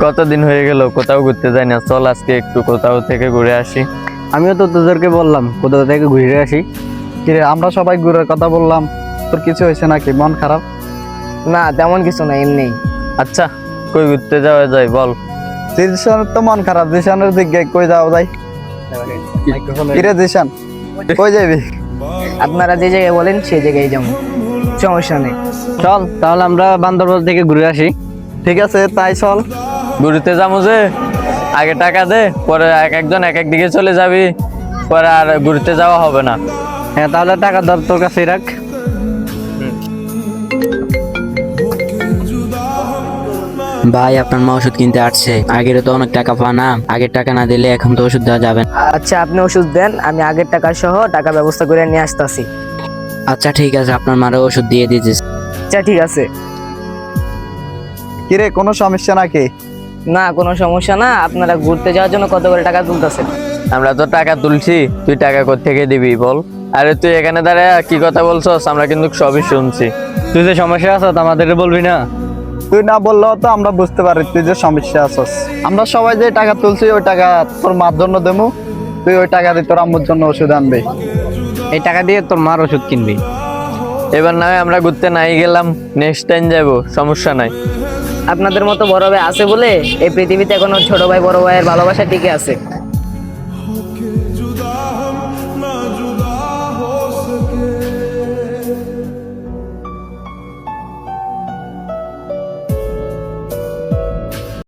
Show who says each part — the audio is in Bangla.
Speaker 1: কতদিন হয়ে গেল কোথাও ঘুরতে যাই না, চল আজকে একটু কোথাও থেকে ঘুরে আসি।
Speaker 2: আমিও তো তোদেরকে বললাম কোথাও থেকে ঘুরে আসি।
Speaker 3: কিরে আমরা সবাই ঘুরার কথা বললাম, তোর কিছু হয়েছে নাকি? মন খারাপ?
Speaker 4: না তেমন কিছু না, এমনি।
Speaker 1: আচ্ছা কই ঘুরতে যাওয়া যায় বল?
Speaker 3: জিশানের তো মন খারাপ, জিশানের দিকে কই যাওয়া যায়? কিরে জিশান কই যাবি?
Speaker 4: আপনারা যে জায়গায় বলেন সেই জায়গায় যাবো, সমস্যা নেই।
Speaker 2: চল তাহলে আমরা বান্দরবান থেকে ঘুরে আসি।
Speaker 3: ঠিক আছে তাই চল।
Speaker 1: ঘুরতে যাবো যে, আগে টাকা দে, পরে এক একজন এক এক দিকে চলে যাবি, পরে আর ঘুরতে যাওয়া হবে না।
Speaker 2: হ্যাঁ তাহলে টাকা ধর তোর কাছে রাখ।
Speaker 5: ভাই আপনার মা ওষুধ কিনতে আসছে, আগের তো অনেক টাকা পাওয়া না, আগের টাকা না দিলে এখন তো ওষুধ দেওয়া যাবে না।
Speaker 4: আচ্ছা আপনি ওষুধ দেন, আমি আগের টাকা সহ টাকা ব্যবস্থা করে নিয়ে আসতেছি।
Speaker 5: আচ্ছা ঠিক আছে, আপনার মারও ওষুধ দিয়ে দিতেছি।
Speaker 4: আচ্ছা ঠিক আছে।
Speaker 3: কিরে কোনো সমস্যা নাকি?
Speaker 4: না কোনো সমস্যা না, আপনারা ঘুরতে যাওয়ার জন্য কত করে টাকা তুলতেছেন?
Speaker 1: আমরা তো টাকা তুলছি, তুই টাকা কোত্থেকে দিবি বল? আরে তুই এখানে দাঁড়ায় কি কথা বলছস, আমরা কিন্তু সবই শুনছি।
Speaker 2: তুই যে সমস্যা আছে আমাদের বলবি না?
Speaker 3: তুই না বললেও তো আমরা বুঝতে পারি তুই যে সমস্যা আছস। আমরা সবাই যে টাকা তুলছি ওই টাকা তোর মার জন্য দেবো, তুই ওই টাকা দিয়ে তোর আম্মুর জন্য ওষুধ আনবি।
Speaker 2: এই টাকা দিয়ে তোর মার ওষুধ কিনবি।
Speaker 1: এবার না হয় আমরা ঘুরতে নাই গেলাম, নেক্সট টাইম যাবো, সমস্যা নাই।
Speaker 4: আপনাদের মতো বড় ভাই আছে বলে এই পৃথিবীতে এখনো ছোট ভাই বড় ভাইয়ের ভালোবাসা টিকে আছে।